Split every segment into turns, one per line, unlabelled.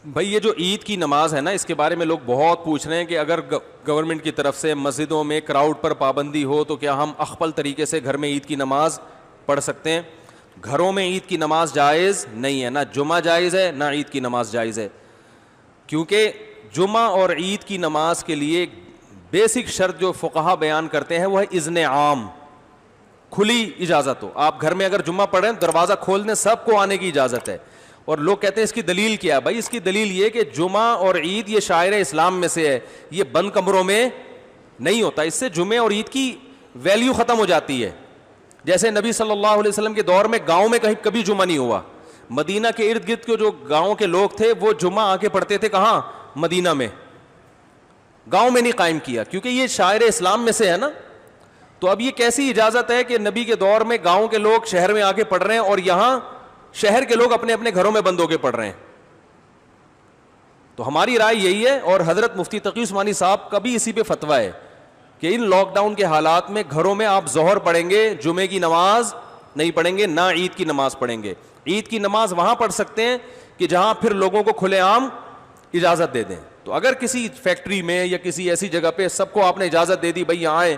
بھائی یہ جو عید کی نماز ہے نا، اس کے بارے میں لوگ بہت پوچھ رہے ہیں کہ اگر گورنمنٹ کی طرف سے مسجدوں میں کراؤڈ پر پابندی ہو تو کیا ہم اخپل طریقے سے گھر میں عید کی نماز پڑھ سکتے ہیں؟ گھروں میں عید کی نماز جائز نہیں ہے، نہ جمعہ جائز ہے نہ عید کی نماز جائز ہے، کیونکہ جمعہ اور عید کی نماز کے لیے بیسک شرط جو فقہا بیان کرتے ہیں وہ ہے اذن عام، کھلی اجازت ہو. آپ گھر میں اگر جمعہ پڑھیں دروازہ کھول دیں، سب کو آنے کی اجازت ہے. اور لوگ کہتے ہیں اس کی دلیل کیا ہے؟ بھائی اس کی دلیل یہ کہ جمعہ اور عید یہ شاعر اسلام میں سے ہے، یہ بند کمروں میں نہیں ہوتا. اس سے جمعے اور عید کی ویلیو ختم ہو جاتی ہے. جیسے نبی صلی اللہ علیہ وسلم کے دور میں گاؤں میں کہیں کبھی جمعہ نہیں ہوا. مدینہ کے ارد گرد کے جو گاؤں کے لوگ تھے وہ جمعہ آ کے پڑھتے تھے کہاں؟ مدینہ میں. گاؤں میں نہیں قائم کیا کیونکہ یہ شاعر اسلام میں سے ہے نا. تو اب یہ کیسی اجازت ہے کہ نبی کے دور میں گاؤں کے لوگ شہر میں آ کے پڑھ رہے ہیں اور یہاں شہر کے لوگ اپنے اپنے گھروں میں بند ہو کے پڑھ رہے ہیں؟ تو ہماری رائے یہی ہے، اور حضرت مفتی تقی عثمانی صاحب کا بھی اسی پہ فتویٰ ہے کہ ان لاک ڈاؤن کے حالات میں گھروں میں آپ ظہر پڑھیں گے، جمعے کی نماز نہیں پڑھیں گے، نہ عید کی نماز پڑھیں گے. عید کی نماز وہاں پڑھ سکتے ہیں کہ جہاں پھر لوگوں کو کھلے عام اجازت دے دیں. تو اگر کسی فیکٹری میں یا کسی ایسی جگہ پہ سب کو آپ نے اجازت دے دی بھائی یہاں آئے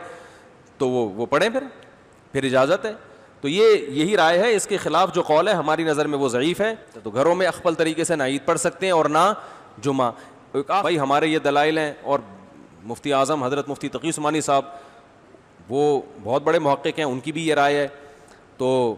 تو وہ پڑھیں، پھر اجازت ہے. تو یہی رائے ہے. اس کے خلاف جو قول ہے ہماری نظر میں وہ ضعیف ہے. تو گھروں میں اخپل طریقے سے نہ عید پڑھ سکتے ہیں اور نہ جمعہ. بھائی ہمارے یہ دلائل ہیں، اور مفتی اعظم حضرت مفتی تقی عثمانی صاحب وہ بہت بڑے محقق ہیں، ان کی بھی یہ رائے ہے. تو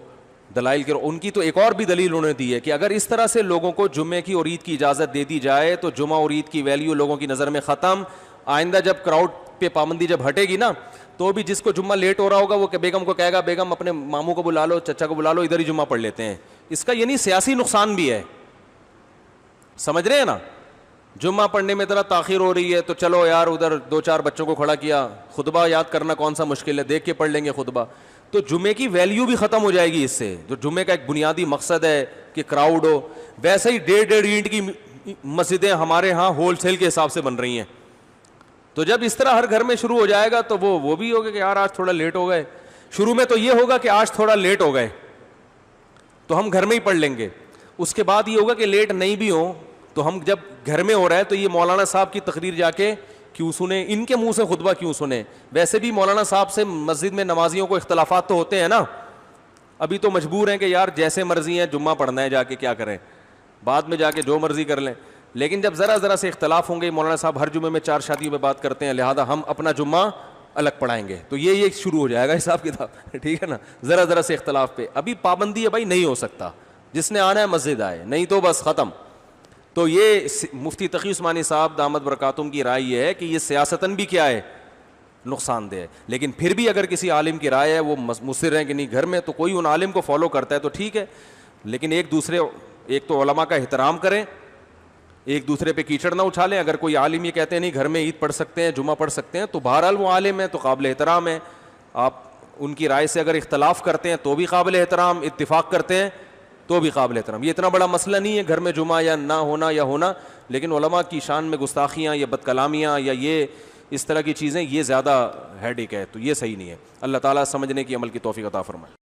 دلائل کے ان کی تو ایک اور بھی دلیل انہوں نے دی ہے کہ اگر اس طرح سے لوگوں کو جمعے کی اور عید کی اجازت دے دی جائے تو جمعہ اور عید کی ویلیو لوگوں کی نظر میں ختم. آئندہ جب کراؤڈ پہ پابندی جب ہٹے گی نا تو بھی جس کو جمعہ لیٹ ہو رہا ہوگا وہ بیگم کو کہے گا بیگم اپنے ماموں کو بلا لو، چچا کو بلا لو، ادھر ہی جمعہ پڑھ لیتے ہیں. اس کا یعنی سیاسی نقصان بھی ہے، سمجھ رہے ہیں نا. جمعہ پڑھنے میں ذرا تاخیر ہو رہی ہے تو چلو یار ادھر 2-4 بچوں کو کھڑا کیا، خطبہ یاد کرنا کون سا مشکل ہے، دیکھ کے پڑھ لیں گے خطبہ. تو جمعے کی ویلیو بھی ختم ہو جائے گی اس سے، جو جمعے کا ایک بنیادی مقصد ہے کہ کراؤڈ ہو. ویسے ہی 1.5 اینٹ کی مسجدیں ہمارے ہاں ہول سیل کے حساب سے بن رہی ہیں. تو جب اس طرح ہر گھر میں شروع ہو جائے گا تو وہ بھی ہوگا کہ یار آج تھوڑا لیٹ ہو گئے. شروع میں تو یہ ہوگا کہ آج تھوڑا لیٹ ہو گئے تو ہم گھر میں ہی پڑھ لیں گے. اس کے بعد یہ ہوگا کہ لیٹ نہیں بھی ہوں تو ہم جب گھر میں ہو رہا ہے تو یہ مولانا صاحب کی تقریر جا کے کیوں سنیں، ان کے منہ سے خطبہ کیوں سنیں. ویسے بھی مولانا صاحب سے مسجد میں نمازیوں کو اختلافات تو ہوتے ہیں نا. ابھی تو مجبور ہیں کہ یار جیسے مرضی ہیں جمعہ پڑھنا ہے، جا کے کیا کریں، بعد میں جا کے جو مرضی کر لیں. لیکن جب ذرا سے اختلاف ہوں گے، مولانا صاحب ہر جمعے میں 4 شادیوں پہ بات کرتے ہیں، لہذا ہم اپنا جمعہ الگ پڑھائیں گے. تو یہ شروع ہو جائے گا حساب کتاب، ٹھیک ہے نا. ذرا سے اختلاف پہ ابھی پابندی ہے بھائی، نہیں ہو سکتا، جس نے آنا ہے مسجد آئے، نہیں تو بس ختم. تو یہ مفتی تقی عثمانی صاحب دامت برکاتہم کی رائے یہ ہے کہ یہ سیاستاً بھی کیا ہے، نقصان دہ ہے. لیکن پھر بھی اگر کسی عالم کی رائے ہے وہ مصر ہے کہ نہیں گھر میں، تو کوئی ان عالم کو فالو کرتا ہے تو ٹھیک ہے. لیکن ایک تو علماء کا احترام کریں، ایک دوسرے پہ کیچڑ نہ اچھالیں. اگر کوئی عالم یہ کہتے ہیں نہیں گھر میں عید پڑھ سکتے ہیں، جمعہ پڑھ سکتے ہیں، تو بہرحال وہ عالم ہے تو قابل احترام ہے. آپ ان کی رائے سے اگر اختلاف کرتے ہیں تو بھی قابل احترام، اتفاق کرتے ہیں تو بھی قابل احترام. یہ اتنا بڑا مسئلہ نہیں ہے گھر میں جمعہ یا نہ ہونا یا ہونا. لیکن علماء کی شان میں گستاخیاں یا بد کلامیاں یا یہ اس طرح کی چیزیں، یہ زیادہ ہیڈیک ہے، تو یہ صحیح نہیں ہے. اللہ تعالیٰ سمجھنے کی عمل کی توفیق عطا فرمائے.